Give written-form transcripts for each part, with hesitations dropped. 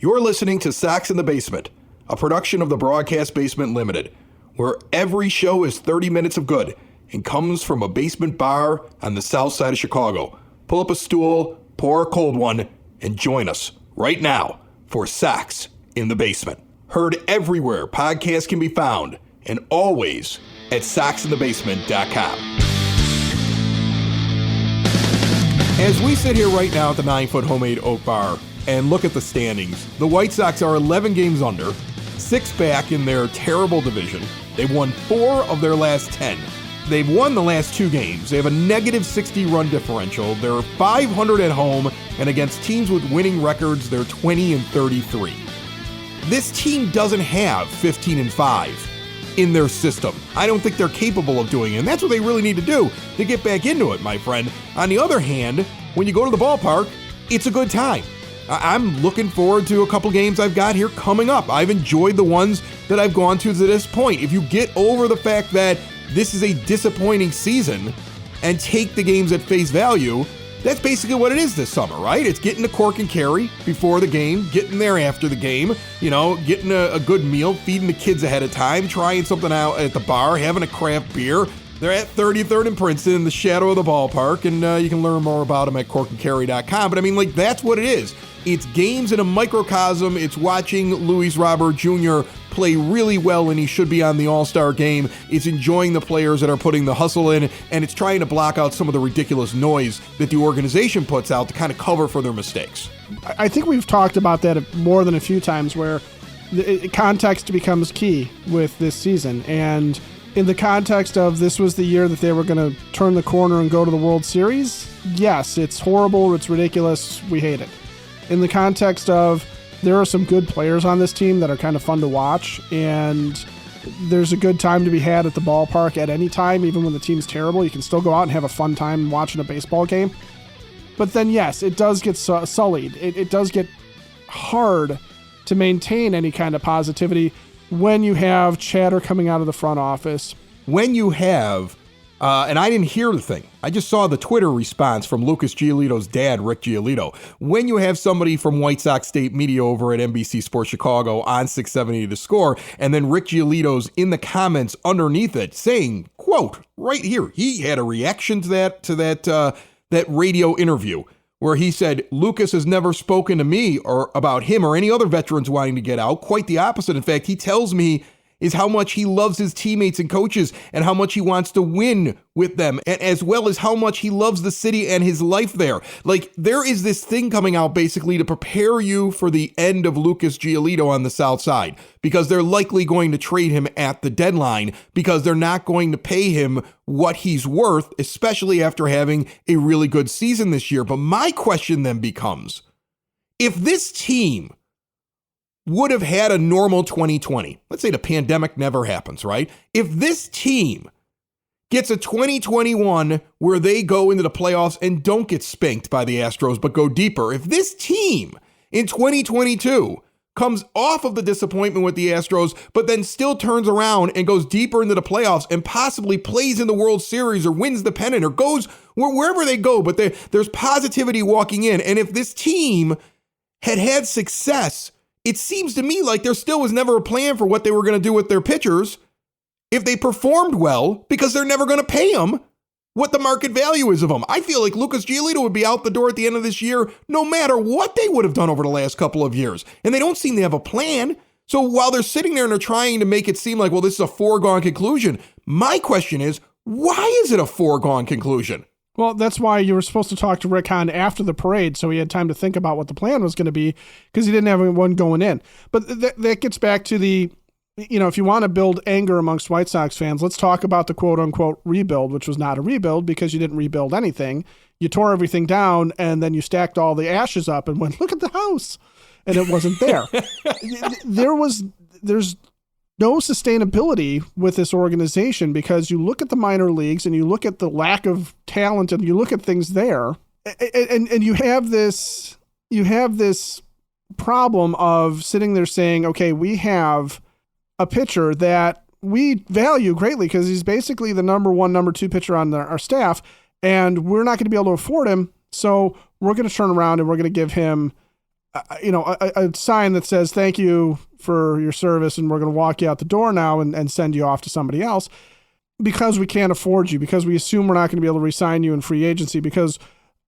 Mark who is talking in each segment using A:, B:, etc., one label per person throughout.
A: You're listening to Sox in the Basement, a production of the Broadcast Basement Limited, where every show is 30 minutes of good and comes from a basement bar on the south side of Chicago. Pull up a stool, pour a cold one, and join us right now for Sox in the Basement. Heard everywhere podcasts can be found, and always at soxinthebasement.com. As we sit here right now at the 9-foot homemade oak bar and look at the standings, the White Sox are 11 games under, 6 back in their terrible division. They've won 4 of their last 10. They've won the last 2 games. They have a negative 60 run differential. They're 500 at home, and against teams with winning records, they're 20-33. This team doesn't have 15-5 in their system. I don't think they're capable of doing it, and that's what they really need to do to get back into it, my friend. On the other hand, when you go to the ballpark, it's a good time. I'm looking forward to a couple games I've got here coming up. I've enjoyed the ones that I've gone to this point. If you get over the fact that this is a disappointing season and take the games at face value, that's basically what it is this summer, right? It's getting the cork and carry before the game, getting there after the game, getting a good meal, feeding the kids ahead of time, trying something out at the bar, having a craft beer. They're at 33rd and Princeton in the shadow of the ballpark, and you can learn more about them at corkandcarry.com. But that's what it is. It's games in a microcosm. It's watching Luis Robert Jr. play really well, and he should be on the All-Star game. It's enjoying the players that are putting the hustle in, and it's trying to block out some of the ridiculous noise that the organization puts out to kind of cover for their mistakes.
B: I think we've talked about that more than a few times, where the context becomes key with this season. And in the context of this was the year that they were going to turn the corner and go to the World Series, yes, it's horrible, it's ridiculous, we hate it. In the context of there are some good players on this team that are kind of fun to watch, and there's a good time to be had at the ballpark at any time, even when the team's terrible. You can still go out and have a fun time watching a baseball game. But then, yes, it does get sullied. It does get hard to maintain any kind of positivity when you have chatter coming out of the front office.
A: When you have, and I didn't hear the thing, I just saw the Twitter response from Lucas Giolito's dad, Rick Giolito. When you have somebody from White Sox State Media over at NBC Sports Chicago on 670 The Score, and then Rick Giolito's in the comments underneath it saying, quote, right here, he had a reaction to that radio interview where he said, Lucas has never spoken to me or about him or any other veterans wanting to get out. Quite the opposite. In fact, he tells me is how much he loves his teammates and coaches and how much he wants to win with them, and as well as how much he loves the city and his life there. Like, there is this thing coming out basically to prepare you for the end of Lucas Giolito on the South Side, because they're likely going to trade him at the deadline because they're not going to pay him what he's worth, especially after having a really good season this year. But my question then becomes, if this team would have had a normal 2020. Let's say the pandemic never happens, right? If this team gets a 2021 where they go into the playoffs and don't get spanked by the Astros but go deeper, if this team in 2022 comes off of the disappointment with the Astros but then still turns around and goes deeper into the playoffs and possibly plays in the World Series or wins the pennant or goes wherever they go, but there's positivity walking in. And if this team had success, it seems to me like there still was never a plan for what they were going to do with their pitchers if they performed well, because they're never going to pay them what the market value is of them. I feel like Lucas Giolito would be out the door at the end of this year no matter what they would have done over the last couple of years. And they don't seem to have a plan. So while they're sitting there and they're trying to make it seem like, well, this is a foregone conclusion, my question is, why is it a foregone conclusion?
B: Well, that's why you were supposed to talk to Rick Hahn after the parade, so he had time to think about what the plan was going to be, because he didn't have one going in. But that gets back to the, if you want to build anger amongst White Sox fans, let's talk about the quote-unquote rebuild, which was not a rebuild because you didn't rebuild anything. You tore everything down, and then you stacked all the ashes up and went, look at the house, and it wasn't there. There's no sustainability with this organization, because you look at the minor leagues and you look at the lack of talent and you look at things there, and you have this problem of sitting there saying, okay, we have a pitcher that we value greatly because he's basically the number 1, number 2 pitcher on our staff, and we're not going to be able to afford him. So we're going to turn around and we're going to give him a sign that says, thank you for your service, and we're going to walk you out the door now and send you off to somebody else because we can't afford you, because we assume we're not going to be able to re-sign you in free agency, because,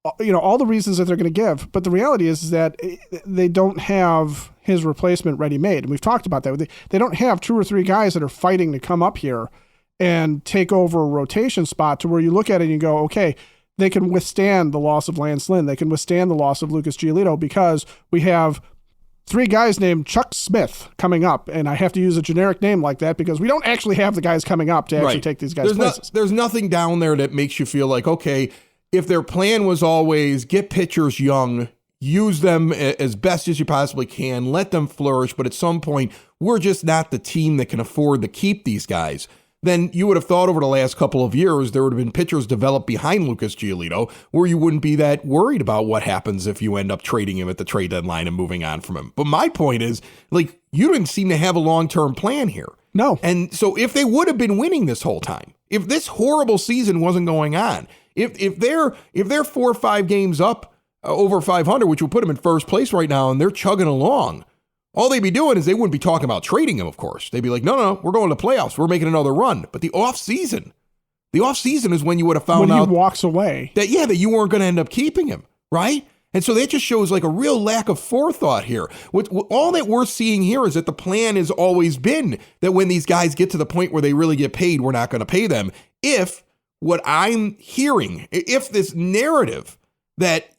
B: all the reasons that they're going to give. But the reality is that they don't have his replacement ready-made. And we've talked about that. They don't have 2 or 3 guys that are fighting to come up here and take over a rotation spot to where you look at it and you go, okay, they can withstand the loss of Lance Lynn. They can withstand the loss of Lucas Giolito because we have 3 guys named Chuck Smith coming up. And I have to use a generic name like that because we don't actually have the guys coming up to actually take these guys' places.
A: There's nothing down there that makes you feel like, okay, if their plan was always get pitchers young, use them as best as you possibly can, let them flourish, but at some point, we're just not the team that can afford to keep these guys, then you would have thought over the last couple of years there would have been pitchers developed behind Lucas Giolito where you wouldn't be that worried about what happens if you end up trading him at the trade deadline and moving on from him. But my point is, like, you didn't seem to have a long-term plan here.
B: No.
A: And so if they would have been winning this whole time, if this horrible season wasn't going on, if they're 4 or 5 games up over 500, which would put them in first place right now, and they're chugging along, all they'd be doing is they wouldn't be talking about trading him, of course. They'd be like, no, we're going to playoffs. We're making another run. But the offseason is when you would have found out
B: when he walks away
A: that you weren't going to end up keeping him, right? And so that just shows like a real lack of forethought here. All that we're seeing here is that the plan has always been that when these guys get to the point where they really get paid, we're not going to pay them. If what I'm hearing, if this narrative that,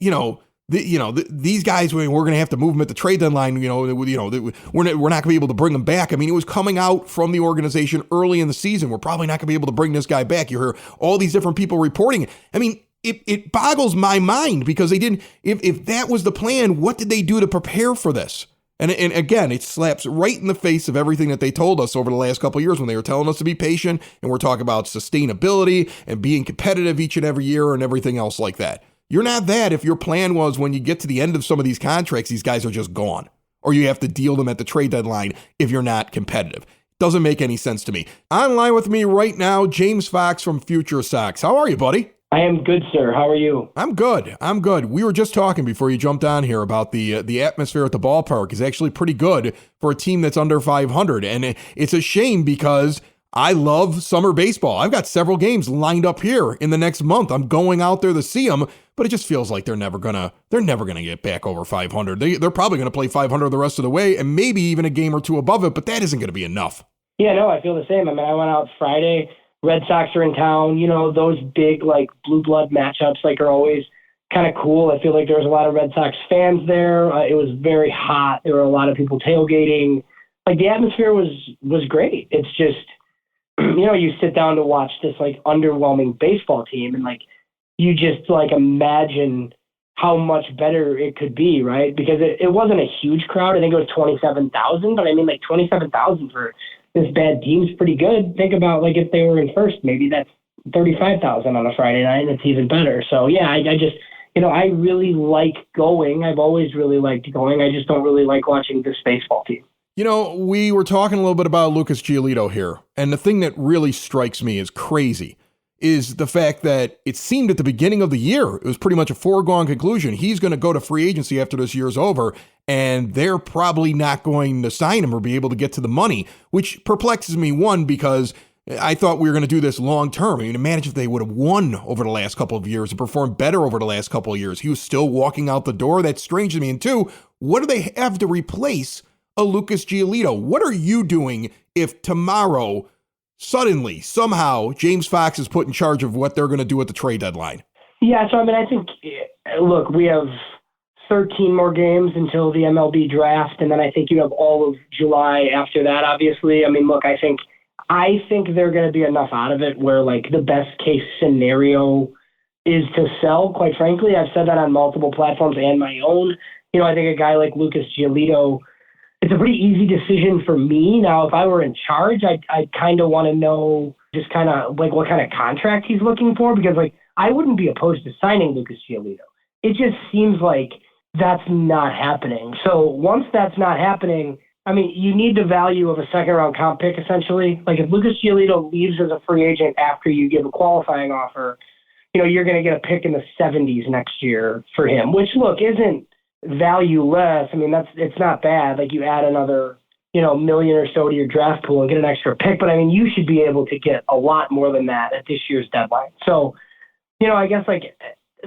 A: these guys, we're going to have to move them at the trade deadline, we're not going to be able to bring them back. I mean, it was coming out from the organization early in the season. We're probably not going to be able to bring this guy back. You hear all these different people reporting it. I mean, it boggles my mind because they didn't, if that was the plan, what did they do to prepare for this? And again, it slaps right in the face of everything that they told us over the last couple of years when they were telling us to be patient and we're talking about sustainability and being competitive each and every year and everything else like that. You're not that if your plan was when you get to the end of some of these contracts, these guys are just gone, or you have to deal them at the trade deadline if you're not competitive. Doesn't make any sense to me. Online with me right now, James Fox from FutureSox. How are you, buddy?
C: I am good, sir. How are you?
A: I'm good. We were just talking before you jumped on here about the atmosphere at the ballpark is actually pretty good for a team that's under 500. And it's a shame because I love summer baseball. I've got several games lined up here in the next month. I'm going out there to see them, but it just feels like they're never gonna get back over 500. They're probably gonna play 500 the rest of the way, and maybe even a game or two above it. But that isn't gonna be enough.
C: Yeah, no, I feel the same. I mean, I went out Friday. Red Sox are in town. Those big blue blood matchups are always kind of cool. I feel like there was a lot of Red Sox fans there. It was very hot. There were a lot of people tailgating. The atmosphere was great. It's just, you sit down to watch this underwhelming baseball team and you just imagine how much better it could be, right? Because it wasn't a huge crowd. I think it was 27,000, but I mean 27,000 for this bad team's pretty good. Think about if they were in first, maybe that's 35,000 on a Friday night, and it's even better. So yeah, I just, I really like going. I've always really liked going. I just don't really like watching this baseball team.
A: We were talking a little bit about Lucas Giolito here, and the thing that really strikes me as crazy is the fact that it seemed at the beginning of the year, it was pretty much a foregone conclusion. He's going to go to free agency after this year's over, and they're probably not going to sign him or be able to get to the money, which perplexes me, one, because I thought we were going to do this long term. I mean, imagine if they would have won over the last couple of years and performed better over the last couple of years. He was still walking out the door. That's strange to me. And two, what do they have to replace a Lucas Giolito? What are you doing if tomorrow, suddenly, somehow, James Fox is put in charge of what they're going to do at the trade deadline?
C: Yeah, so I mean, I think, look, we have 13 more games until the MLB draft, and then I think you have all of July after that, obviously. I mean, look, I think they're going to be enough out of it where, the best case scenario is to sell, quite frankly. I've said that on multiple platforms and my own. I think a guy like Lucas Giolito, it's a pretty easy decision for me. Now, if I were in charge, I'd kind of want to know just kind of what kind of contract he's looking for, because I wouldn't be opposed to signing Lucas Giolito. It just seems like that's not happening. So once that's not happening, I mean, you need the value of a second-round comp pick, essentially. If Lucas Giolito leaves as a free agent after you give a qualifying offer, you're going to get a pick in the 70s next year for him, which, look, isn't valueless, I mean, it's not bad. Like, you add another, million or so to your draft pool and get an extra pick. But I mean, you should be able to get a lot more than that at this year's deadline. So, I guess like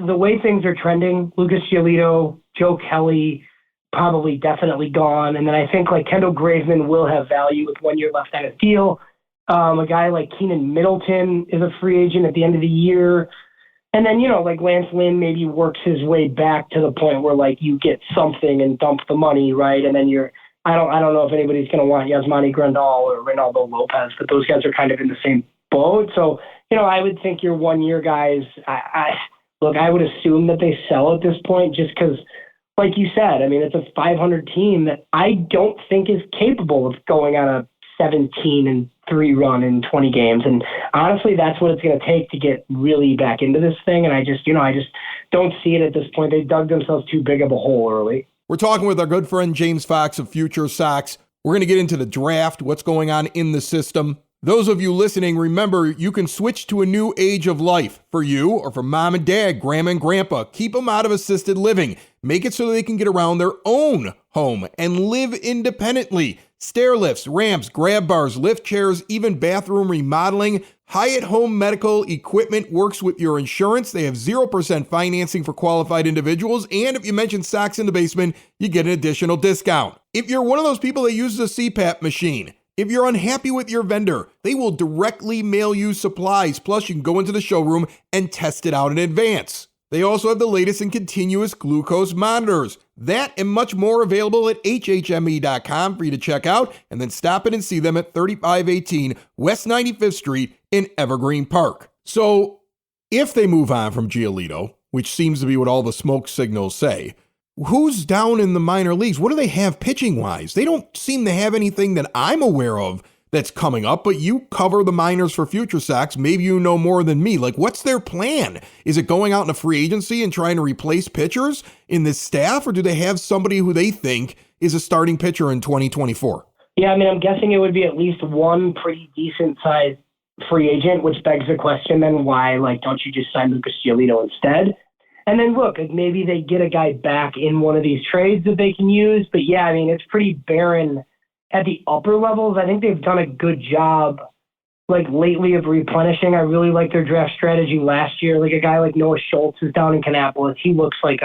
C: the way things are trending, Lucas Giolito, Joe Kelly, probably definitely gone. And then I think like Kendall Graveman will have value with 1 year left on his deal. A guy like Keenan Middleton is a free agent at the end of the year. And then, like Lance Lynn maybe works his way back to the point where like you get something and dump the money, right? And then I don't know if anybody's going to want Yasmani Grandal or Reynaldo Lopez, but those guys are kind of in the same boat. So, I would think your 1 year guys, I would assume that they sell at this point just because, like you said, I mean, it's a 500 team that I don't think is capable of going on a 17-3 run in 20 games. And honestly, that's what it's going to take to get really back into this thing. And I just don't see it at this point. They dug themselves too big of a hole early.
A: We're talking with our good friend James Fox of FutureSox. We're going to get into the draft, what's going on in the system. Those of you listening, remember, you can switch to a new age of life for you or for mom and dad, grandma and grandpa. Keep them out of assisted living. Make it so they can get around their own home and live independently. Stair lifts, ramps, grab bars, lift chairs, even bathroom remodeling. Hyatt Home Medical Equipment works with your insurance. They have 0% financing for qualified individuals. And if you mention Sox in the Basement, you get an additional discount. If you're one of those people that uses a CPAP machine, if you're unhappy with your vendor, they will directly mail you supplies. Plus, you can go into the showroom and test it out in advance. They also have the latest in continuous glucose monitors. That and much more available at hhme.com for you to check out, and then stop in and see them at 3518 West 95th Street in Evergreen Park. So if they move on from Giolito, which seems to be what all the smoke signals say, who's down in the minor leagues? What do they have pitching-wise? They don't seem to have anything that I'm aware of that's coming up, but you cover the minors for FutureSox. Maybe you know more than me. Like, what's their plan? Is it going out in a free agency and trying to replace pitchers in this staff, or do they have somebody who they think is a starting pitcher in 2024?
C: Yeah, I mean, I'm guessing it would be at least one pretty decent-sized free agent, which begs the question then why, like, don't you just sign Lucas Giolito instead? And then look, maybe they get a guy back in one of these trades that they can use. But yeah, I mean, it's pretty barren at the upper levels. I think they've done a good job, like lately, of replenishing. I really like their draft strategy last year. Like a guy like Noah Schultz is down in Kannapolis. He looks like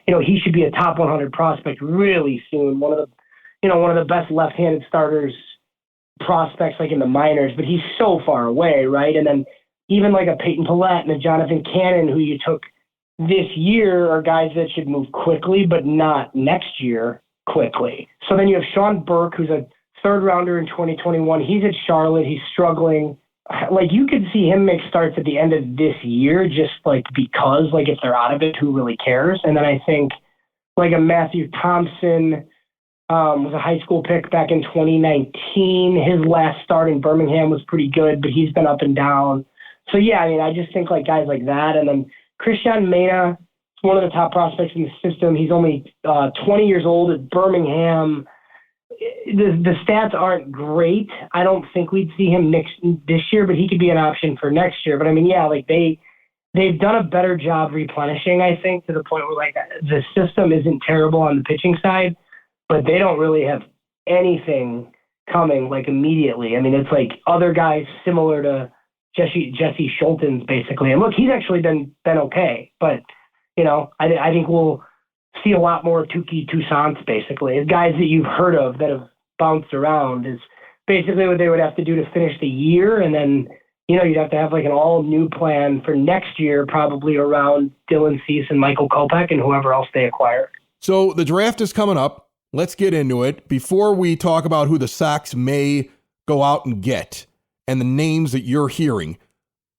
C: he should be a top 100 prospect really soon. One of the best left-handed starters prospects like in the minors, but he's so far away, right? And then even like a Peyton Pallette and a Jonathan Cannon, who you took this year, are guys that should move quickly, but not next year quickly. So then you have Sean Burke, who's a third rounder in 2021. He's at Charlotte. He's struggling. Like, you could see him make starts at the end of this year just like because, like, if they're out of it, who really cares? And then I think like a Matthew Thompson was a high school pick back in 2019. His last start in Birmingham was pretty good, but he's been up and down. So yeah, I mean, I just think like guys like that. And then Christian Mena, one of the top prospects in the system. He's only 20 years old at Birmingham. The stats aren't great. I don't think we'd see him this year, but he could be an option for next year. But I mean, yeah, like they've done a better job replenishing, I think, to the point where like the system isn't terrible on the pitching side, but they don't really have anything coming like immediately. I mean, it's like other guys similar to Jesse Schultens, basically. And look, he's actually been okay, but I think we'll see a lot more Tuki Toussaint's, basically. As guys that you've heard of that have bounced around is basically what they would have to do to finish the year. And then, you'd have to have like an all new plan for next year, probably around Dylan Cease and Michael Kopech and whoever else they acquire.
A: So the draft is coming up. Let's get into it. Before we talk about who the Sox may go out and get and the names that you're hearing,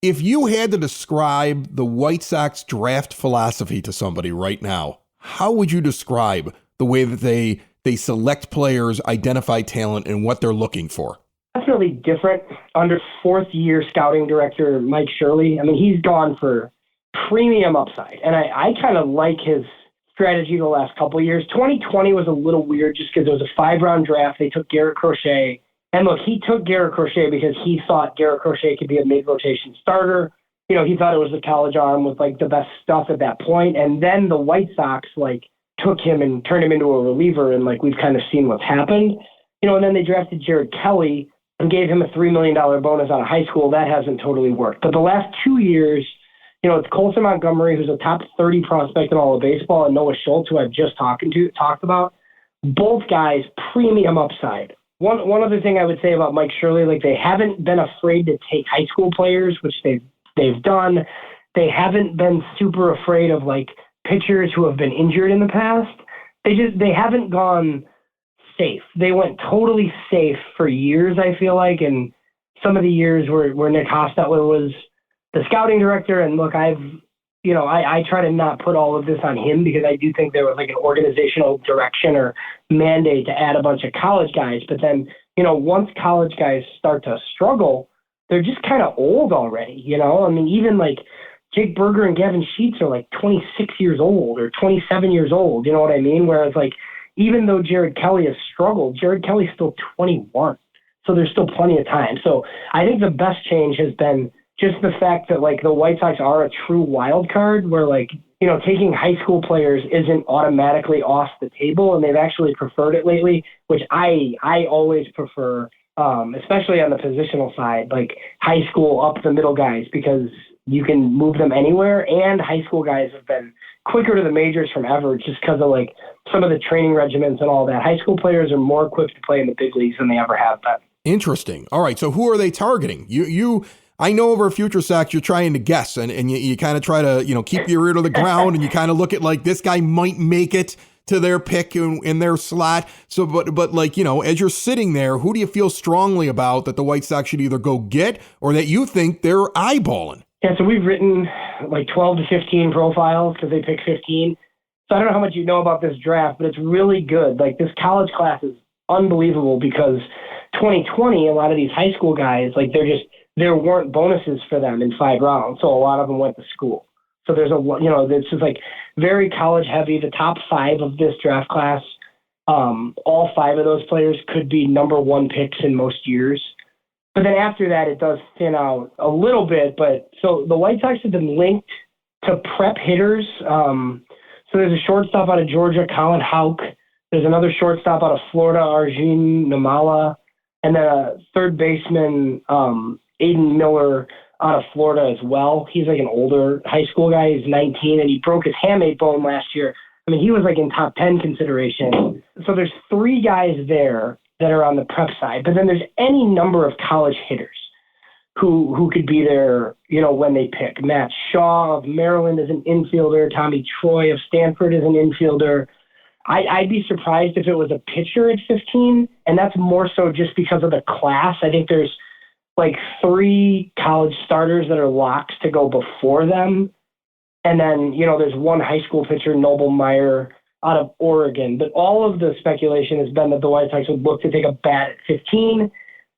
A: if you had to describe the White Sox draft philosophy to somebody right now, how would you describe the way that they select players, identify talent, and what they're looking for?
C: Definitely different under fourth-year scouting director Mike Shirley. I mean, he's gone for premium upside, and I kind of like his strategy the last couple of years. 2020 was a little weird just because it was a 5-round draft. They took Garrett Crochet. And look, he took Garrett Crochet because he thought Garrett Crochet could be a mid-rotation starter. He thought it was the college arm with like the best stuff at that point. And then the White Sox like took him and turned him into a reliever, and like we've kind of seen what's happened. And then they drafted Jared Kelly and gave him a $3 million bonus out of high school. That hasn't totally worked. But the last 2 years, it's Colson Montgomery, who's a top 30 prospect in all of baseball, and Noah Schultz, who I've just talked about. Both guys, premium upside. One other thing I would say about Mike Shirley, like they haven't been afraid to take high school players, which they've done. They haven't been super afraid of like pitchers who have been injured in the past. They haven't gone safe. They went totally safe for years, I feel like, and some of the years where Nick Hostetler was the scouting director. And look, I try to not put all of this on him because I do think there was like an organizational direction or mandate to add a bunch of college guys. But then, once college guys start to struggle, they're just kind of old already, I mean, even like Jake Berger and Gavin Sheets are like 26 years old or 27 years old. You know what I mean? Whereas like, even though Jared Kelly has struggled, Jared Kelly's still 21. So there's still plenty of time. So I think the best change has been just the fact that like the White Sox are a true wild card where like, taking high school players isn't automatically off the table, and they've actually preferred it lately, which I always prefer, especially on the positional side, like high school up the middle guys, because you can move them anywhere, and high school guys have been quicker to the majors from ever just because of like some of the training regimens and all that. High school players are more equipped to play in the big leagues than they ever have been.
A: Interesting. All right. So who are they targeting? I know over FutureSox you're trying to guess and you kind of try to, keep your ear to the ground and you kind of look at like this guy might make it to their pick in their slot. So, but like, as you're sitting there, who do you feel strongly about that the White Sox should either go get or that you think they're eyeballing?
C: Yeah, so we've written like 12 to 15 profiles because they pick 15. So I don't know how much you know about this draft, but it's really good. Like this college class is unbelievable because 2020, a lot of these high school guys, like there weren't bonuses for them in 5 rounds. So a lot of them went to school. So there's this is like very college heavy. The top 5 of this draft class, all 5 of those players could be number 1 picks in most years. But then after that, it does thin out a little bit. But so the White Sox have been linked to prep hitters. So there's a shortstop out of Georgia, Colin Houck. There's another shortstop out of Florida, Arjun Namala. And then a third baseman, Aiden Miller out of Florida as well. He's like an older high school guy. He's 19, and he broke his hamate bone last year. I mean, he was like in top 10 consideration. So there's 3 guys there that are on the prep side. But then there's any number of college hitters who could be there, when they pick. Matt Shaw of Maryland is an infielder. Tommy Troy of Stanford is an infielder. I'd be surprised if it was a pitcher at 15, and that's more so just because of the class. I think there's like 3 college starters that are locks to go before them. And then, there's 1 high school pitcher, Noble Meyer, out of Oregon. But all of the speculation has been that the White Sox would look to take a bat at 15.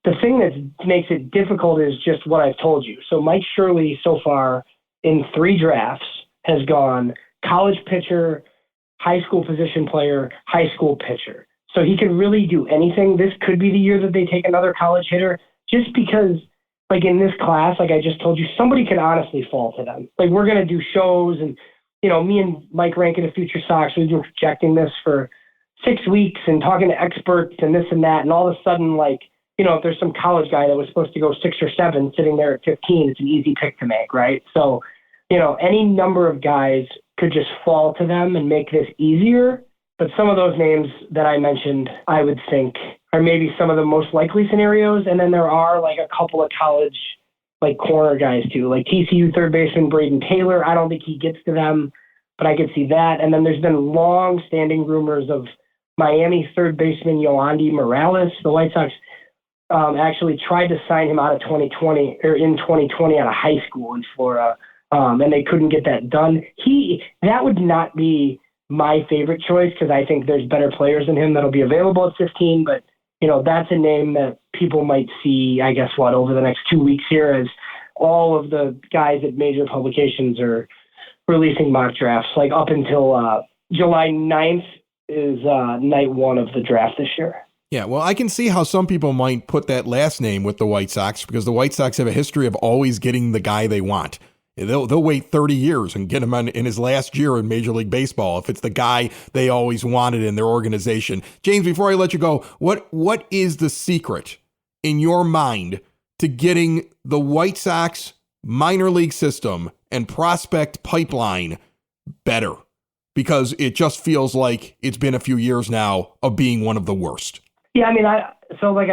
C: The thing that makes it difficult is just what I've told you. So Mike Shirley so far in 3 drafts has gone college pitcher, high school position player, high school pitcher. So he could really do anything. This could be the year that they take another college hitter just because, like in this class, like I just told you, somebody could honestly fall to them. Like we're going to do shows and, me and Mike Rankin of FutureSox, we've been projecting this for 6 weeks and talking to experts and this and that. And all of a sudden, like, if there's some college guy that was supposed to go 6 or 7 sitting there at 15, it's an easy pick to make, right? So, any number of guys could just fall to them and make this easier. But some of those names that I mentioned, I would think are maybe some of the most likely scenarios. And then there are like a couple of college like corner guys too, like TCU third baseman Braden Taylor. I don't think he gets to them, but I could see that. And then there's been long-standing rumors of Miami third baseman Yoandy Morales. The White Sox actually tried to sign him out of 2020 or in 2020 out of high school in Florida, and they couldn't get that done. That would not be my favorite choice because I think there's better players than him that'll be available at 15, but that's a name that people might see, I guess, over the next 2 weeks here as all of the guys at major publications are releasing mock drafts. Like up until July 9th is night 1 of the draft this year.
A: Yeah, well, I can see how some people might put that last name with the White Sox because the White Sox have a history of always getting the guy they want. They'll wait 30 years and get him in his last year in Major League Baseball if it's the guy they always wanted in their organization. James, before I let you go, what is the secret in your mind to getting the White Sox minor league system and prospect pipeline better? Because it just feels like it's been a few years now of being one of the worst.
C: Yeah, I mean, I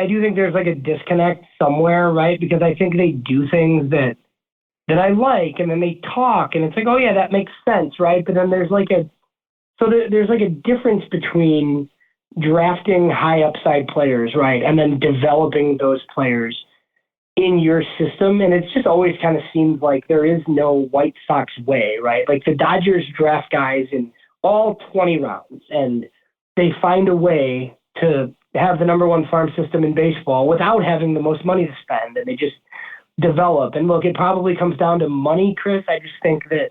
C: do think there's like a disconnect somewhere, right? Because I think they do things that I like, and then they talk, and it's like, oh yeah, that makes sense, right? But then there's like there's like a difference between drafting high upside players, right, and then developing those players in your system. And it's just always kind of seems like there is no White Sox way, right? Like the Dodgers draft guys in all 20 rounds, and they find a way to have the number one farm system in baseball without having the most money to spend, and they just develop. And look, it probably comes down to money, Chris. I just think that,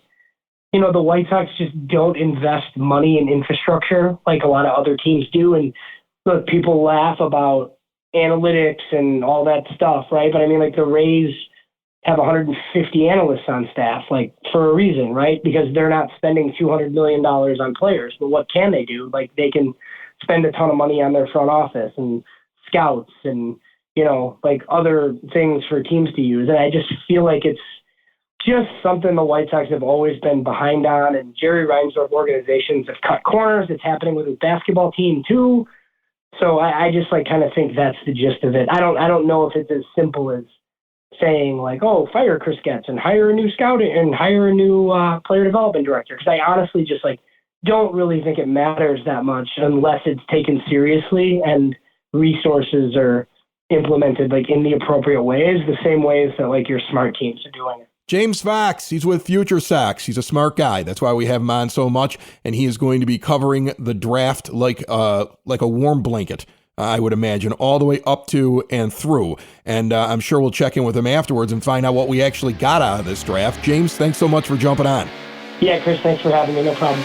C: the White Sox just don't invest money in infrastructure like a lot of other teams do. And look, people laugh about analytics and all that stuff, right? But I mean, like the Rays have 150 analysts on staff, like for a reason, right? Because they're not spending $200 million on players. But what can they do? Like they can spend a ton of money on their front office and scouts and like other things for teams to use. And I just feel like it's just something the White Sox have always been behind on. And Jerry Reinsdorf organizations have cut corners. It's happening with his basketball team too. So I just like kind of think that's the gist of it. I don't know if it's as simple as saying like, oh, fire Chris Getz and hire a new scout and hire a new player development director. Because I honestly just like don't really think it matters that much unless it's taken seriously and resources are implemented like in the appropriate ways, the same ways that like your smart teams are doing it.
A: James Fox, he's with FutureSox. He's a smart guy. That's why we have him on so much, and he is going to be covering the draft like a warm blanket, I would imagine, all the way up to and through. And I'm sure we'll check in with him afterwards and find out what we actually got out of this draft. James, thanks so much for jumping on.
C: Yeah, Chris, thanks for having me. No problem.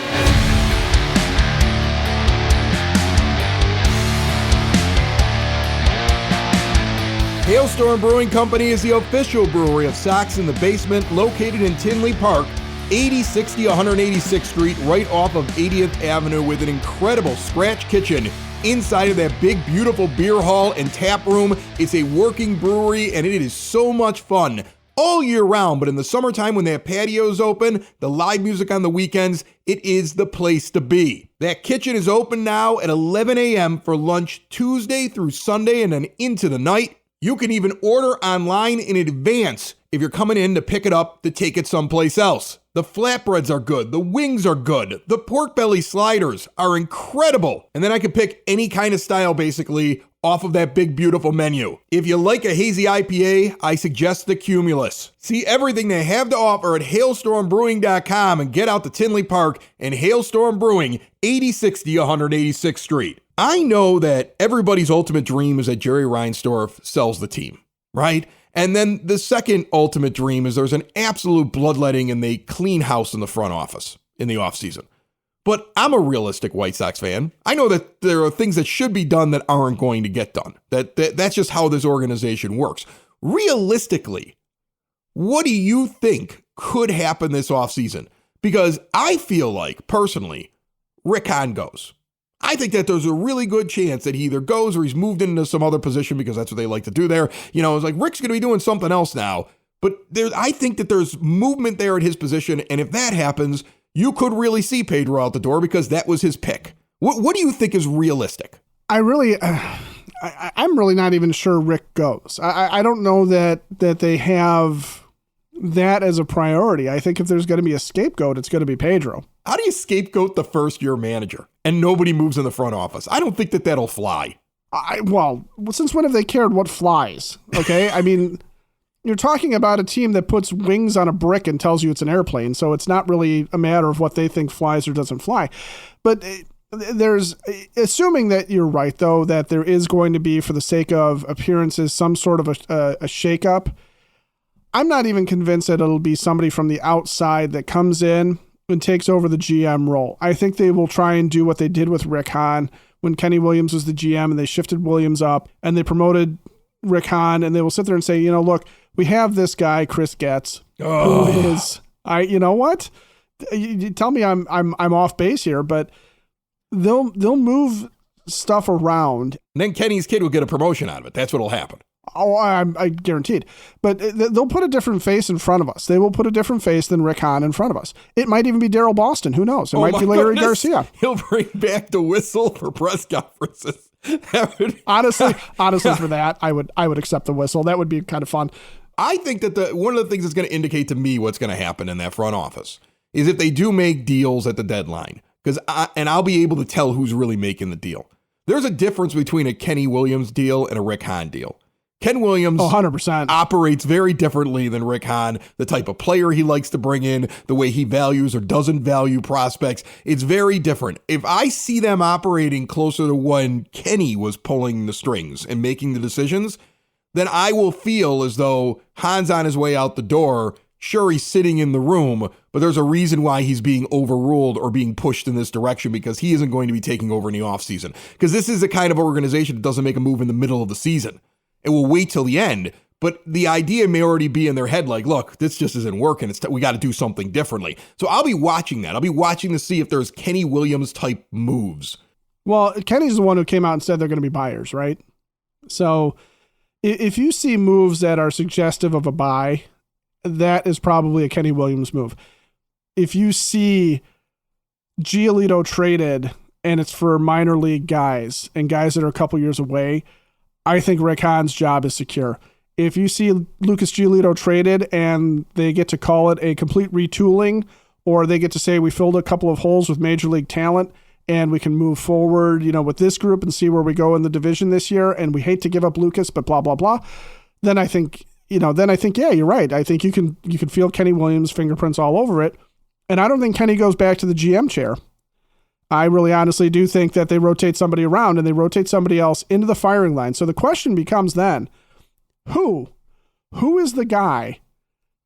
A: Hailstorm Brewing Company is the official brewery of Sox in the Basement, located in Tinley Park, 8060 186th Street, right off of 80th Avenue, with an incredible scratch kitchen inside of that big, beautiful beer hall and tap room. It's a working brewery, and it is so much fun all year round. But in the summertime, when they have patios open, the live music on the weekends, it is the place to be. That kitchen is open now at 11 a.m. for lunch Tuesday through Sunday and then into the night. You can even order online in advance if you're coming in to pick it up to take it someplace else. The flatbreads are good. The wings are good. The pork belly sliders are incredible. And then I can pick any kind of style basically off of that big, beautiful menu. If you like a hazy IPA, I suggest the Cumulus. See everything they have to offer at hailstormbrewing.com and get out to Tinley Park and Hailstorm Brewing, 8060 186th Street. I know that everybody's ultimate dream is that Jerry Reinsdorf sells the team, right? And then the second ultimate dream is there's an absolute bloodletting and they clean house in the front office in the offseason. But I'm a realistic White Sox fan. I know that there are things that should be done that aren't going to get done. That's just how this organization works. Realistically, what do you think could happen this offseason? Because I feel like, personally, Rick Hahn goes. I think that there's a really good chance that he either goes or he's moved into some other position because that's what they like to do there. It's like Rick's going to be doing something else now. But I think that there's movement there at his position. And if that happens, you could really see Pedro out the door because that was his pick. What do you think is realistic?
B: I'm really not even sure Rick goes. I don't know that they have that as a priority. I think if there's going to be a scapegoat, it's going to be Pedro.
A: How do you scapegoat the first-year manager and nobody moves in the front office? I don't think that'll fly.
B: Well, since when have they cared what flies? Okay, I mean, you're talking about a team that puts wings on a brick and tells you it's an airplane, so it's not really a matter of what they think flies or doesn't fly. But there's, assuming that you're right, though, that there is going to be, for the sake of appearances, some sort of a shakeup. I'm not even convinced that it'll be somebody from the outside that comes in and takes over the GM role. I think they will try and do what they did with Rick Hahn when Kenny Williams was the GM and they shifted Williams up and they promoted Rick Hahn, and they will sit there and say, look, we have this guy, Chris Getz, who is, you know what? You tell me I'm off base here, but they'll move stuff around.
A: And then Kenny's kid will get a promotion out of it. That's what'll happen.
B: Oh, I guaranteed. But they'll put a different face in front of us. They will put a different face than Rick Hahn in front of us. It might even be Daryl Boston. Who knows? It might be Larry Garcia.
A: He'll bring back the whistle for press conferences.
B: Honestly, for that, I would accept the whistle. That would be kind of fun.
A: I think that one of the things that's going to indicate to me what's going to happen in that front office is if they do make deals at the deadline, and I'll be able to tell who's really making the deal. There's a difference between a Kenny Williams deal and a Rick Hahn deal. Ken Williams
B: 100%.
A: operates very differently than Rick Hahn, the type of player he likes to bring in, the way he values or doesn't value prospects. It's very different. If I see them operating closer to when Kenny was pulling the strings and making the decisions, then I will feel as though Hahn's on his way out the door. Sure, he's sitting in the room, but there's a reason why he's being overruled or being pushed in this direction, because he isn't going to be taking over in the offseason. Because this is the kind of organization that doesn't make a move in the middle of the season. It will wait till the end, but the idea may already be in their head like, look, this just isn't working. We got to do something differently. So I'll be watching that. I'll be watching to see if there's Kenny Williams type moves.
B: Well, Kenny's the one who came out and said they're going to be buyers, right? So if you see moves that are suggestive of a buy, that is probably a Kenny Williams move. If you see Giolito traded and it's for minor league guys and guys that are a couple years away, I think Rick Hahn's job is secure. If you see Lucas Giolito traded and they get to call it a complete retooling, or they get to say we filled a couple of holes with major league talent and we can move forward, with this group and see where we go in the division this year, and we hate to give up Lucas, but blah, blah, blah, then I think, yeah, you're right. I think you can feel Kenny Williams' fingerprints all over it. And I don't think Kenny goes back to the GM chair. I really honestly do think that they rotate somebody around and they rotate somebody else into the firing line. So the question becomes then, who is the guy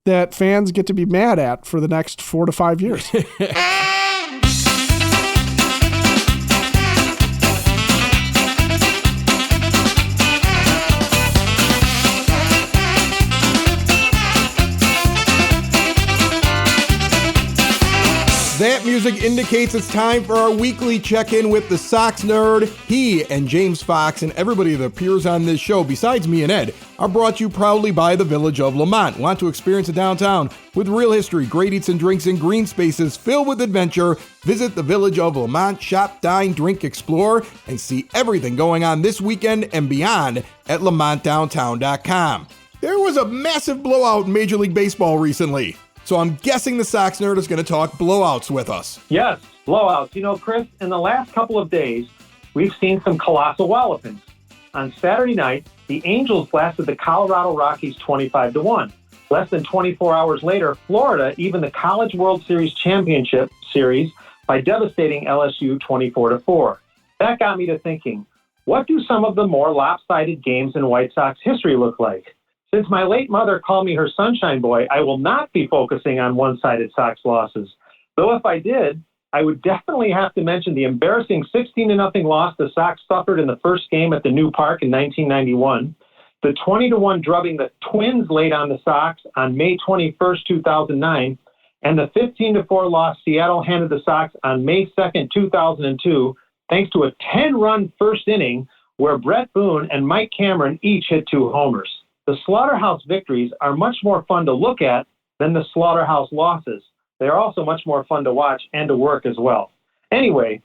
B: that fans get to be mad at for the next 4 to 5 years?
A: That music indicates it's time for our weekly check-in with the Sox nerd. He and James Fox and everybody that appears on this show, besides me and Ed, are brought to you proudly by the Village of Lamont. Want to experience a downtown with real history, great eats and drinks, and green spaces filled with adventure? Visit the Village of Lamont, shop, dine, drink, explore, and see everything going on this weekend and beyond at lamontdowntown.com. There was a massive blowout in Major League Baseball recently. So I'm guessing the Sox nerd is going to talk blowouts with us.
D: Yes, blowouts. Chris, in the last couple of days, we've seen some colossal wallopings. On Saturday night, the Angels blasted the Colorado Rockies 25-1. Less than 24 hours later, Florida evened the College World Series Championship Series by devastating LSU 24-4. That got me to thinking, what do some of the more lopsided games in White Sox history look like? Since my late mother called me her sunshine boy, I will not be focusing on one-sided Sox losses. Though if I did, I would definitely have to mention the embarrassing 16-0 loss the Sox suffered in the first game at the New Park in 1991, the 20-1 drubbing the Twins laid on the Sox on May 21st, 2009, and the 15-4 loss Seattle handed the Sox on May 2nd, 2002, thanks to a 10-run first inning where Brett Boone and Mike Cameron each hit 2 homers. The slaughterhouse victories are much more fun to look at than the slaughterhouse losses. They are also much more fun to watch and to work as well. Anyway,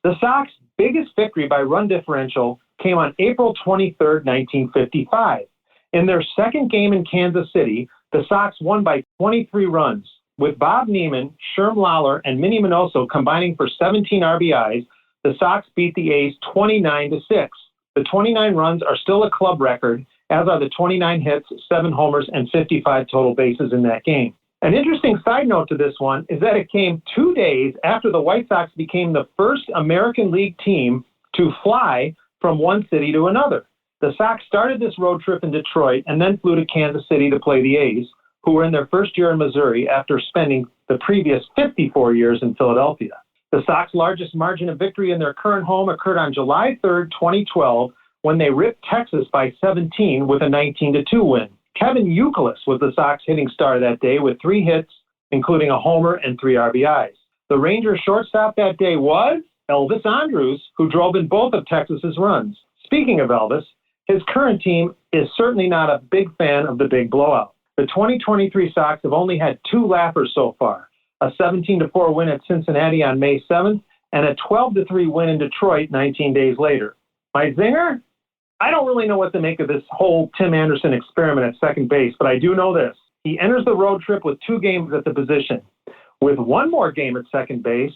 D: the Sox' biggest victory by run differential came on April 23, 1955. In their second game in Kansas City, the Sox won by 23 runs. With Bob Neiman, Sherm Lawler, and Minnie Minoso combining for 17 RBIs, the Sox beat the A's 29-6. The 29 runs are still a club record, as are the 29 hits, 7 homers, and 55 total bases in that game. An interesting side note to this one is that it came 2 days after the White Sox became the first American League team to fly from one city to another. The Sox started this road trip in Detroit and then flew to Kansas City to play the A's, who were in their first year in Missouri after spending the previous 54 years in Philadelphia. The Sox' largest margin of victory in their current home occurred on July 3rd, 2012, when they ripped Texas by 17 with a 19-2 win. Kevin Youkilis was the Sox hitting star that day with 3 hits, including a homer and 3 RBIs. The Rangers shortstop that day was Elvis Andrus, who drove in both of Texas's runs. Speaking of Elvis, his current team is certainly not a big fan of the big blowout. The 2023 Sox have only had 2 laughers so far, a 17-4 win at Cincinnati on May 7th and a 12-3 win in Detroit 19 days later. My zinger? I don't really know what to make of this whole Tim Anderson experiment at second base, but I do know this. He enters the road trip with 2 games at the position. With 1 more game at second base,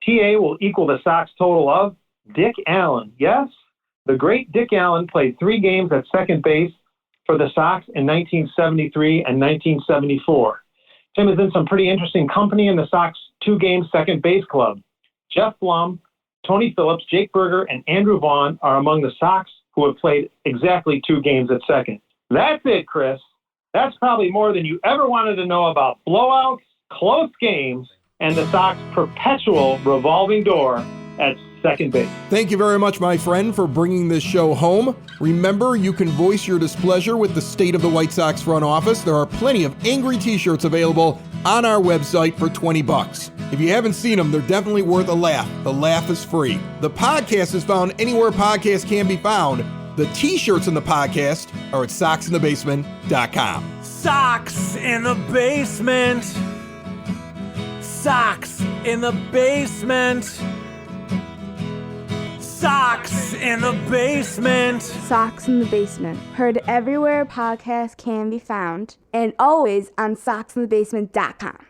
D: TA will equal the Sox total of Dick Allen. Yes, the great Dick Allen played 3 games at second base for the Sox in 1973 and 1974. Tim is in some pretty interesting company in the Sox 2-game second base club. Jeff Blum, Tony Phillips, Jake Berger, and Andrew Vaughn are among the Sox who have played exactly 2 games at second. That's it, Chris. That's probably more than you ever wanted to know about blowouts, close games, and the Sox' perpetual revolving door at second base.
A: Thank you very much, my friend, for bringing this show home. Remember, you can voice your displeasure with the state of the White Sox front office. There are plenty of angry t-shirts available on our website for $20. If you haven't seen them, they're definitely worth a laugh. The laugh is free. The podcast is found anywhere podcasts can be found. The t-shirts in the podcast are at soxinthebasement.com.
E: Sox in the basement. Sox in the basement. Sox in the basement.
F: Sox in the Basement. Heard everywhere podcasts can be found and always on soxinthebasement.com.